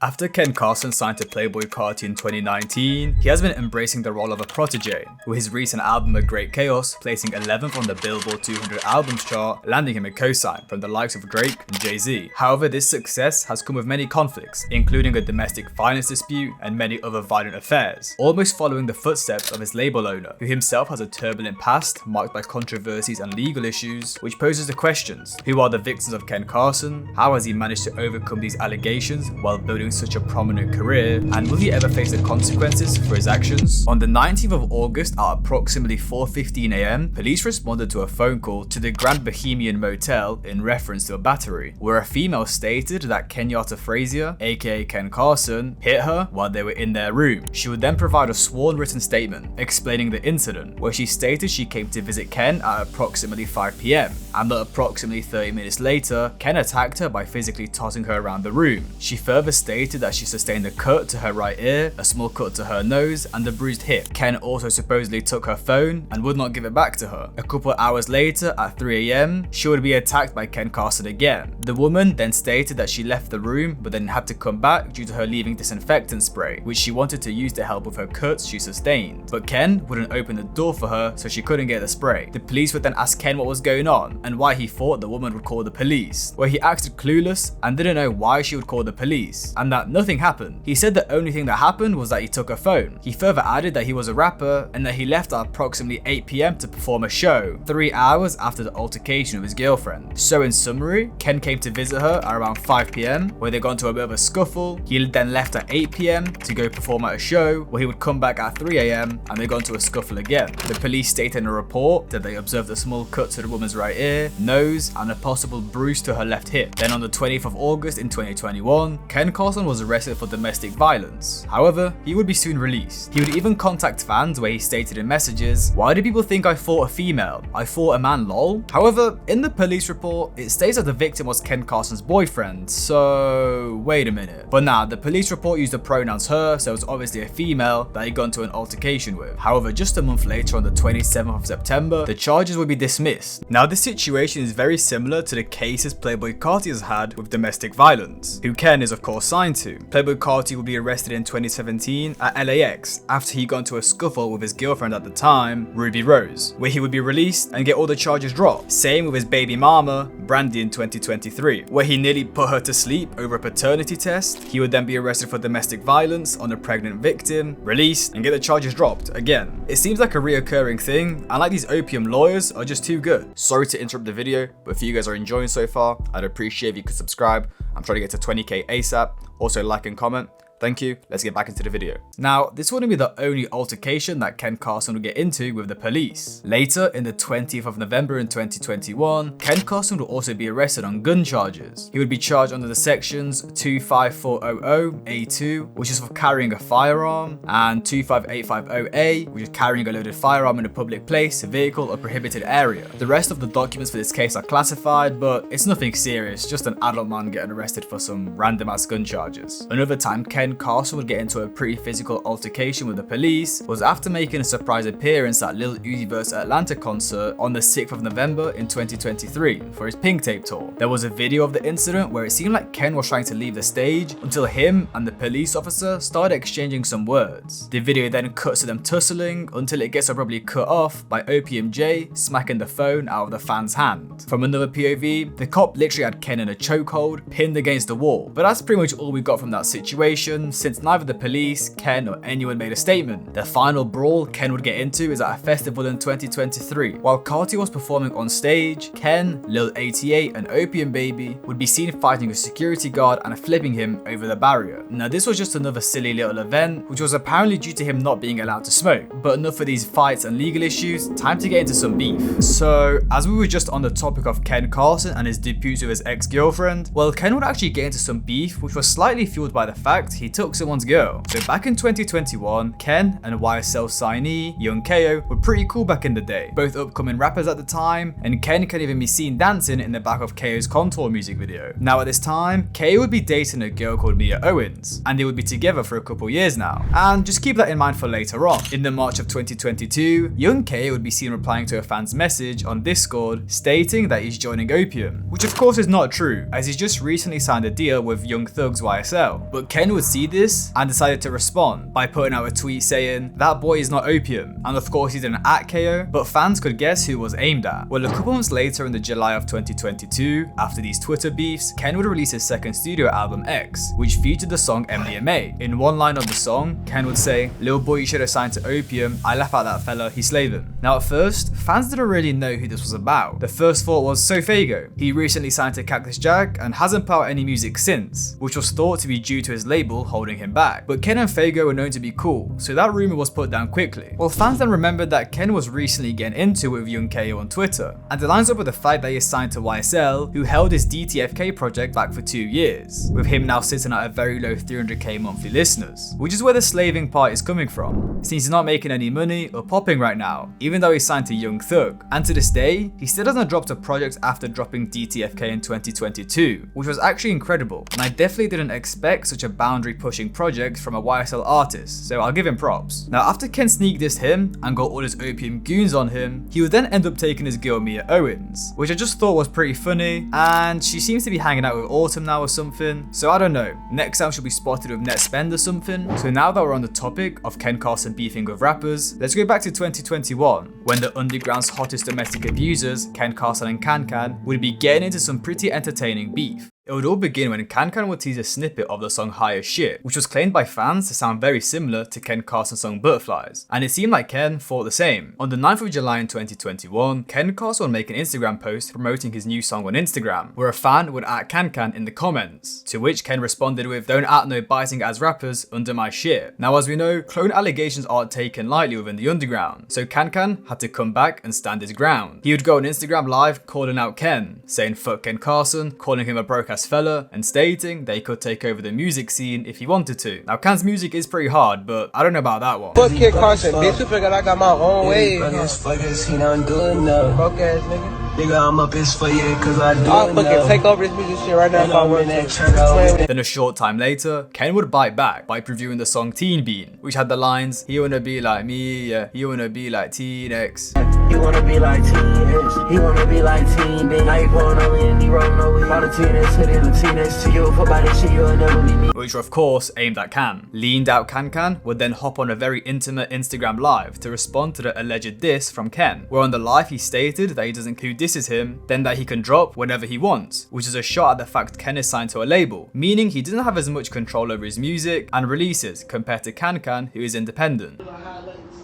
After Ken Carson signed to Playboi Carti in 2019, he has been embracing the role of a protege, with his recent album A Great Chaos placing 11th on the Billboard 200 albums chart, landing him a co-sign from the likes of Drake and Jay-Z. However, this success has come with many conflicts, including a domestic violence dispute and many other violent affairs, almost following the footsteps of his label owner, who himself has a turbulent past marked by controversies and legal issues, which poses the questions: who are the victims of Ken Carson? How has he managed to overcome these allegations while building such a prominent career, and will he ever face the consequences for his actions? On the 19th of August at approximately 4:15 AM, police responded to a phone call to the Grand Bohemian Motel in reference to a battery, where a female stated that Kenyatta Frazier, aka Ken Carson, hit her while they were in their room. She would then provide a sworn written statement explaining the incident, where she stated she came to visit Ken at approximately 5 PM, and that approximately 30 minutes later, Ken attacked her by physically tossing her around the room. She further stated that she sustained a cut to her right ear, a small cut to her nose, and a bruised hip. Ken also supposedly took her phone and would not give it back to her. A couple hours later, at 3 AM, she would be attacked by Ken Carson again. The woman then stated that she left the room but then had to come back due to her leaving disinfectant spray, which she wanted to use to help with her cuts she sustained. But Ken wouldn't open the door for her, so she couldn't get the spray. The police would then ask Ken what was going on and why he thought the woman would call the police, where he acted clueless and didn't know why she would call the police, and that nothing happened. He said the only thing that happened was that he took her phone. He further added that he was a rapper and that he left at approximately 8 PM to perform a show, 3 hours after the altercation with his girlfriend. So in summary, Ken came to visit her at around 5 PM, where they got into a bit of a scuffle. He then left at 8 PM to go perform at a show, where he would come back at 3 AM and they got into a scuffle again. The police stated in a report that they observed a small cut to the woman's right ear, nose, and a possible bruise to her left hip. Then on the 20th of August in 2021, Ken Carson was arrested for domestic violence. However, he would be soon released. He would even contact fans where he stated in messages, "Why do people think I fought a female? I fought a man, lol." However, in the police report, it states that the victim was Ken Carson's boyfriend, so wait a minute. But nah, the police report used the pronouns her, so it's obviously a female that he got into an altercation with. However, just a month later on the 27th of September, the charges would be dismissed. Now this situation is very similar to the cases Playboi Carti has had with domestic violence, who Ken is of course signed to. Playboi Carti would be arrested in 2017 at LAX after he got into a scuffle with his girlfriend at the time, Ruby Rose, where he would be released and get all the charges dropped. Same with his baby mama, Brandy, in 2023, where he nearly put her to sleep over a paternity test. He would then be arrested for domestic violence on a pregnant victim, released, and get the charges dropped again. It seems like a reoccurring thing, and like these opium lawyers are just too good. Sorry to interrupt the video, but if you guys are enjoying so far, I'd appreciate if you could subscribe. I'm trying to get to 20k ASAP. Also like and comment. Thank you, let's get back into the video. Now, this wouldn't be the only altercation that Ken Carson would get into with the police. Later, in the 20th of November in 2021, Ken Carson would also be arrested on gun charges. He would be charged under the sections 25400A2, which is for carrying a firearm, and 25850A, which is carrying a loaded firearm in a public place, vehicle, or prohibited area. The rest of the documents for this case are classified, but it's nothing serious, just an adult man getting arrested for some random ass gun charges. Another time Ken Carson would get into a pretty physical altercation with the police was after making a surprise appearance at Lil Uzi Vert's Atlanta concert on the 6th of November in 2023 for his Pink Tape tour. There was a video of the incident where it seemed like Ken was trying to leave the stage until him and the police officer started exchanging some words. The video then cuts to them tussling until it gets abruptly cut off by Opium J smacking the phone out of the fan's hand. From another POV, the cop literally had Ken in a chokehold, pinned against the wall. But that's pretty much all we got from that situation, since neither the police, Ken, or anyone made a statement. The final brawl Ken would get into is at a festival in 2023. While Carti was performing on stage, Ken, Lil 88, and Opium Baby would be seen fighting a security guard and flipping him over the barrier. Now this was just another silly little event, which was apparently due to him not being allowed to smoke. But enough of these fights and legal issues, time to get into some beef. So, as we were just on the topic of Ken Carson and his disputes with his ex-girlfriend, well, Ken would actually get into some beef, which was slightly fueled by the fact he he took someone's girl. So back in 2021, Ken and YSL signee Young Ko were pretty cool back in the day, both upcoming rappers at the time, and Ken can even be seen dancing in the back of Ko's Contour music video. Now at this time, Ko would be dating a girl called Mia Owens, and they would be together for a couple years now. And just keep that in mind for later on. In the March of 2022, Young Ko would be seen replying to a fan's message on Discord stating that he's joining Opium, which of course is not true, as he's just recently signed a deal with Young Thug's YSL. But Ken would see this and decided to respond by putting out a tweet saying, "That boy is not Opium," and of course he didn't at KO, but fans could guess who was aimed at. Well, a couple months later in the July of 2022, after these Twitter beefs, Ken would release his second studio album X, which featured the song MDMA. In one line of the song, Ken would say, "Lil boy, you should have signed to Opium, I laugh at that fella, he's slaving." Now at first, fans didn't really know who this was about. The first thought was Sofago. He recently signed to Cactus Jack and hasn't put out any music since, which was thought to be due to his label holding him back. But Ken and Fago were known to be cool, so that rumor was put down quickly. Well, fans then remembered that Ken was recently getting into it with Young Ko on Twitter, and it lines up with the fact that he is signed to YSL, who held his DTFK project back for 2 years, with him now sitting at a very low 300k monthly listeners, which is where the slaving part is coming from, since he's not making any money or popping right now, even though he's signed to Young Thug. And to this day, he still hasn't dropped a project after dropping DTFK in 2022, which was actually incredible, and I definitely didn't expect such a boundary pushing project from a YSL artist, so I'll give him props. Now after Ken sneak dissed him and got all his Opium goons on him, he would then end up taking his girl Mia Owens, which I just thought was pretty funny, and she seems to be hanging out with Autumn now or something, so I don't know, next time she'll be spotted with Net Spend or something. So now that we're on the topic of Ken Carson beefing with rappers, let's go back to 2021, when the underground's hottest domestic abusers, Ken Carson and Can, would be getting into some pretty entertaining beef. It would all begin when Can would tease a snippet of the song High as Shit, which was claimed by fans to sound very similar to Ken Carson's song Butterflies, and it seemed like Ken thought the same. On the 9th of July in 2021, Ken Carson would make an Instagram post promoting his new song on Instagram, where a fan would at Can in the comments, to which Ken responded with, "Don't at no biting as rappers under my shit." Now as we know, clone allegations aren't taken lightly within the underground, so Can had to come back and stand his ground. He would go on Instagram live calling out Ken, saying fuck Ken Carson, calling him a broke ass fella, and stating they could take over the music scene if he wanted to. Now Ken's music is pretty hard, but I don't know about that one. Fuck Ken Carson, bitch, you figured I got my own way. Fuckers, he done good enough. Broke ass nigga. Nigga, I'm up his for you, cause I do I'll fucking take over this music shit right now if I want to. Then a short time later, Ken would bite back by previewing the song Teen Bean, which had the lines, "He wanna be like me, yeah, he wanna be like Teen X. He wanna be like Teen X, he wanna be like Teen Bean. Now you pulling on me and he rolling over you. All the Teen X, hoodie, the Teen X to you. Fuck by this shit, you'll never be me." Which were of course aimed at Can. Leaned out Can would then hop on a very intimate Instagram live to respond to the alleged diss from Ken, where on the live he stated that he doesn't care who disses him, then that he can drop whenever he wants, which is a shot at the fact Ken is signed to a label, meaning he doesn't have as much control over his music and releases compared to Can, who is independent.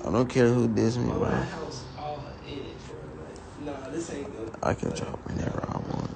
I don't care who diss me, bro. I can drop whenever I want.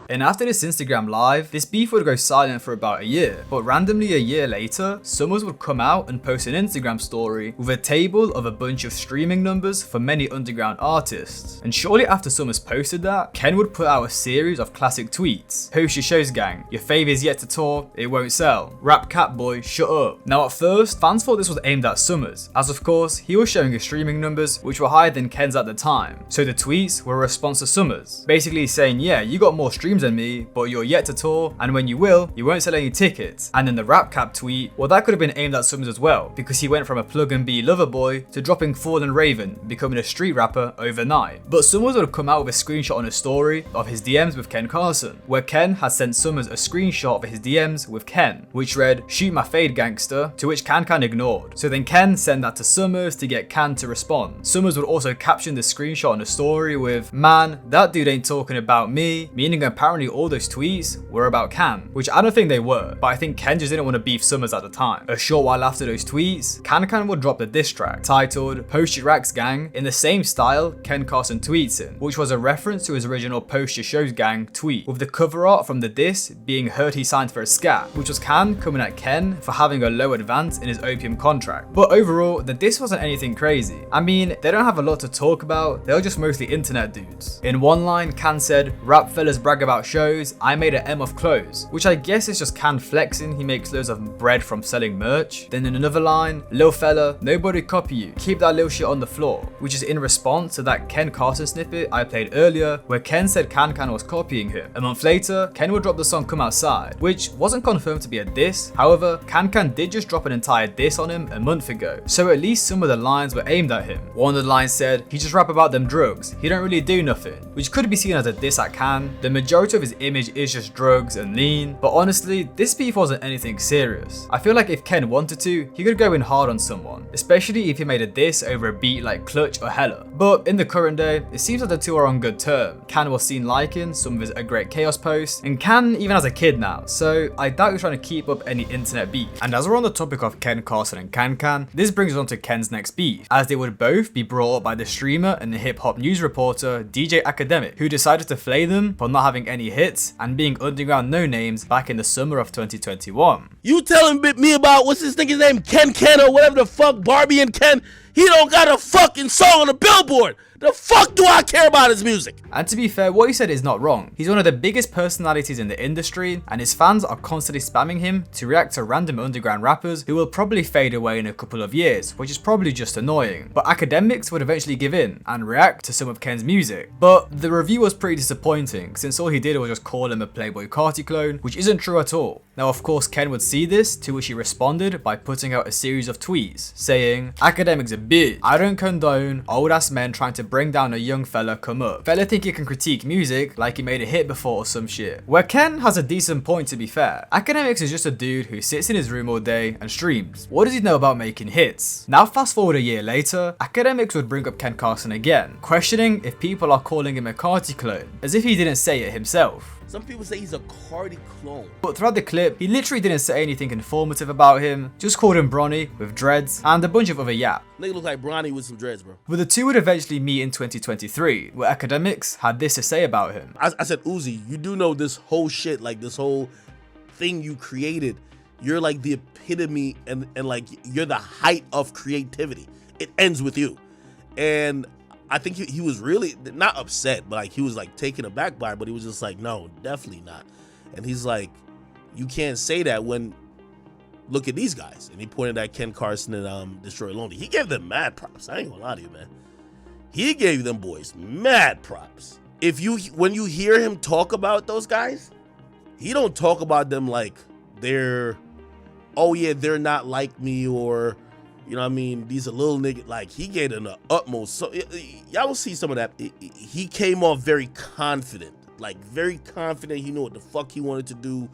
And after this Instagram live, this beef would go silent for about a year, but randomly a year later, Summers would come out and post an Instagram story with a table of a bunch of streaming numbers for many underground artists. And shortly after Summers posted that, Ken would put out a series of classic tweets. "Post your shows, gang. Your fave is yet to tour, it won't sell. Rap cat boy, shut up." Now at first, fans thought this was aimed at Summers, as of course, he was showing his streaming numbers, which were higher than Ken's at the time. So the tweets were a response to Summers, basically saying, "Yeah, you got more streams than me, but you're yet to tour, and when you will, you won't sell any tickets." And then the rap cap tweet, well, that could have been aimed at Summers as well, because he went from a plug and be lover boy to dropping Fallen Raven, becoming a street rapper overnight. But Summers would have come out with a screenshot on a story of his DMs with Ken Carson, where Ken had sent Summers a screenshot of his DMs with Ken, which read, "Shoot my fade gangster," to which Can ignored. So then Ken sent that to Summers to get Can to respond. Summers would also caption the screenshot on a story with, "Man, that dude ain't talking about me," meaning apparently all those tweets were about Can, which I don't think they were, but I think Ken just didn't want to beef Summers at the time. A short while after those tweets, Can would drop the diss track titled "Post Your Racks Gang" in the same style Ken Carson tweets in, which was a reference to his original Post Your Shows Gang tweet, with the cover art from the diss being "Heard he signed for a scat," which was Can coming at Ken for having a low advance in his Opium contract. But overall, the diss wasn't anything crazy. I mean, they don't have a lot to talk about, they're just mostly internet dudes. In one line, Can said, "Rap fellas brag about out shows, I made an M off clothes, which I guess is just Can flexing he makes loads of bread from selling merch. Then in another line, lil fella, nobody copy you, keep that little shit on the floor, which is in response to that Ken Carson snippet I played earlier where Ken said Can was copying him. A month later, Ken would drop the song Come Outside, which wasn't confirmed to be a diss. However, Can did just drop an entire diss on him a month ago, so at least some of the lines were aimed at him. One of the lines said, he just rap about them drugs, he don't really do nothing, which could be seen as a diss at Can. The majority of his image is just drugs and lean, but honestly, this beef wasn't anything serious. I feel like if Ken wanted to, he could go in hard on someone, especially if he made a diss over a beat like Clutch or Hella. But in the current day, it seems like the two are on good terms. Can was seen liking some of his A Great Chaos posts, and Can even has a kid now, so I doubt he's trying to keep up any internet beef. And as we're on the topic of Ken Carson and Can, this brings us on to Ken's next beef, as they would both be brought up by the streamer and the hip-hop news reporter DJ Academic, who decided to flay them for not having any hits and being underground no-names back in the summer of 2021. You telling me about what's this nigga's name, Ken or whatever the fuck, Barbie and Ken? He don't got a fucking song on the Billboard. The fuck do I care about his music? And to be fair, what he said is not wrong. He's one of the biggest personalities in the industry, and his fans are constantly spamming him to react to random underground rappers who will probably fade away in a couple of years, which is probably just annoying. But academics would eventually give in and react to some of Ken's music. But the review was pretty disappointing, since all he did was just call him a Playboi Carti clone, which isn't true at all. Now of course Ken would see this, to which he responded by putting out a series of tweets, saying, "Academic's a bitch. I don't condone old ass men trying to bring down a young fella come up. Fella think he can critique music like he made a hit before or some shit." Where Ken has a decent point, to be fair. Academics is just a dude who sits in his room all day and streams. What does he know about making hits? Now fast forward a year later, Academics would bring up Ken Carson again, questioning if people are calling him a Carti clone, as if he didn't say it himself. Some people say he's a Carti clone. But throughout the clip, he literally didn't say anything informative about him, just called him Bronny with dreads and a bunch of other yap. Nigga look like Bronny with some dreads, bro. But the two would eventually meet in 2023, where Academics had this to say about him. I said, Uzi, you do know this whole shit, like this whole thing you created, you're like the epitome and like you're the height of creativity. It ends with you. And I think he was really not upset, but like he was like taken aback by it, but he was just like, no, definitely not. And he's like, you can't say that when look at these guys. And he pointed at Ken Carson and Destroy Lonely. He gave them mad props. I ain't gonna lie to you, man. He gave them boys mad props. When you hear him talk about those guys, he don't talk about them like they're, oh yeah, they're not like me, or you know what I mean, these are little niggas. Like he gave them the utmost. So y'all will see some of that. He came off very confident, like very confident. He knew what the fuck he wanted to do.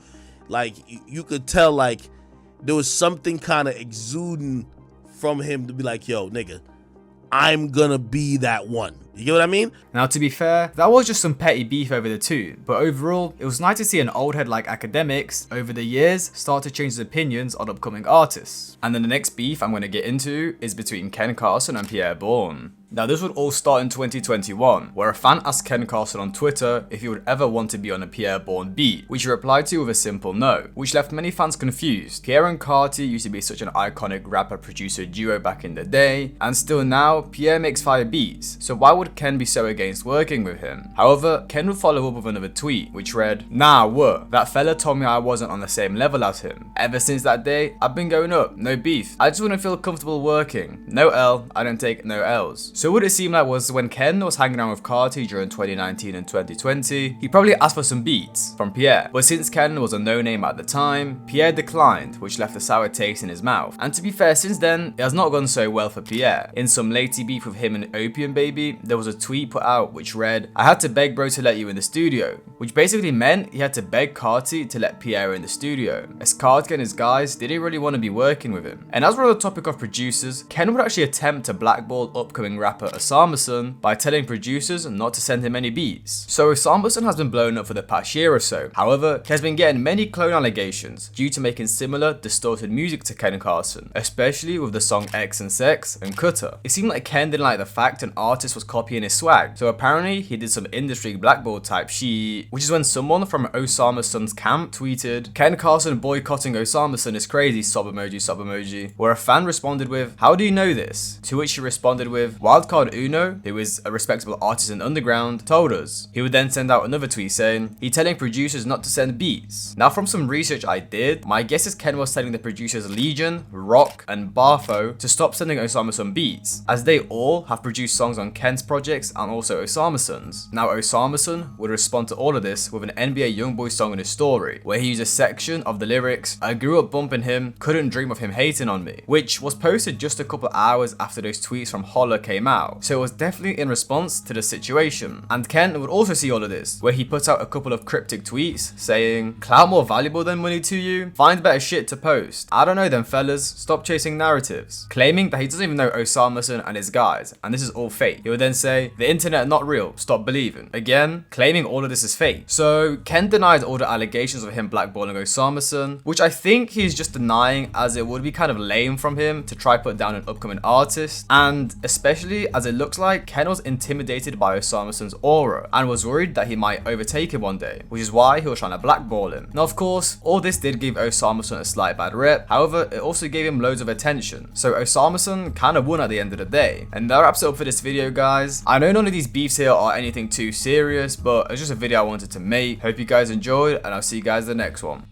Like you could tell, like there was something kind of exuding from him to be like, yo, nigga, I'm gonna be that one. You get what I mean? Now to be fair, that was just some petty beef over the two, but overall, it was nice to see an old head like Academics over the years start to change his opinions on upcoming artists. And then the next beef I'm going to get into is between Ken Carson and Pierre Bourne. Now this would all start in 2021, where a fan asked Ken Carson on Twitter if he would ever want to be on a Pierre Bourne beat, which he replied to with a simple no, which left many fans confused. Pierre and Carti used to be such an iconic rapper-producer duo back in the day, and still now, Pierre makes fire beats, so why would Ken be so against working with him? However, Ken would follow up with another tweet, which read, "Nah, what? That fella told me I wasn't on the same level as him. Ever since that day, I've been going up, no beef. I just want to feel comfortable working. No L, I don't take no L's." So what it seemed like was when Ken was hanging around with Carti during 2019 and 2020, he probably asked for some beats from Pierre, but since Ken was a no-name at the time, Pierre declined, which left a sour taste in his mouth. And to be fair, since then, it has not gone so well for Pierre. In some latey beef with him and Opium Baby, there was a tweet put out which read, "I had to beg bro to let you in the studio," which basically meant he had to beg Carti to let Pierre in the studio, as Carti and his guys didn't really want to be working with him. And as we're on the topic of producers, Ken would actually attempt to blackball upcoming rapper Osamason by telling producers not to send him any beats. So Osamason has been blown up for the past year or so. However, he has been getting many clone allegations due to making similar distorted music to Ken Carson, especially with the song X and Sex and Cutter. It seemed like Ken didn't like the fact an artist was copying copying his swag. So apparently he did some industry blackball type shit, which is when someone from Osama Sun's camp tweeted, "Ken Carson boycotting Osama Sun is crazy, sob emoji, where a fan responded with, "How do you know this?" To which he responded with, "Wildcard Uno, who is a respectable artist in underground, told us." He would then send out another tweet saying, "He telling producers not to send beats." Now from some research I did, my guess is Ken was telling the producers Legion, Rock, and Barfo to stop sending Osama Sun beats, as they all have produced songs on Ken's projects and also Osama Sun's. Now Osama Sun would respond to all of this with an NBA Youngboy song in his story, where he used a section of the lyrics, "I grew up bumping him, couldn't dream of him hating on me," which was posted just a couple hours after those tweets from Holla came out, so it was definitely in response to the situation. And Ken would also see all of this, where he put out a couple of cryptic tweets saying, "Clout more valuable than money to you? Find better shit to post. I don't know then fellas, stop chasing narratives," claiming that he doesn't even know Osama Sun and his guys, and this is all fake. He would then say, "The internet not real, stop believing." Again, claiming all of this is fake. So Ken denied all the allegations of him blackballing Osama Sun, which I think he's just denying, as it would be kind of lame from him to try put down an upcoming artist, and especially as it looks like Ken was intimidated by Osama Sun's aura and was worried that he might overtake him one day, which is why he was trying to blackball him. Now of course, all this did give Osama Sun a slight bad rep, however it also gave him loads of attention, so Osama Sun kind of won at the end of the day. And that wraps it up for this video guys. I know none of these beefs here are anything too serious, but it's just a video I wanted to make. Hope you guys enjoyed, and I'll see you guys in the next one.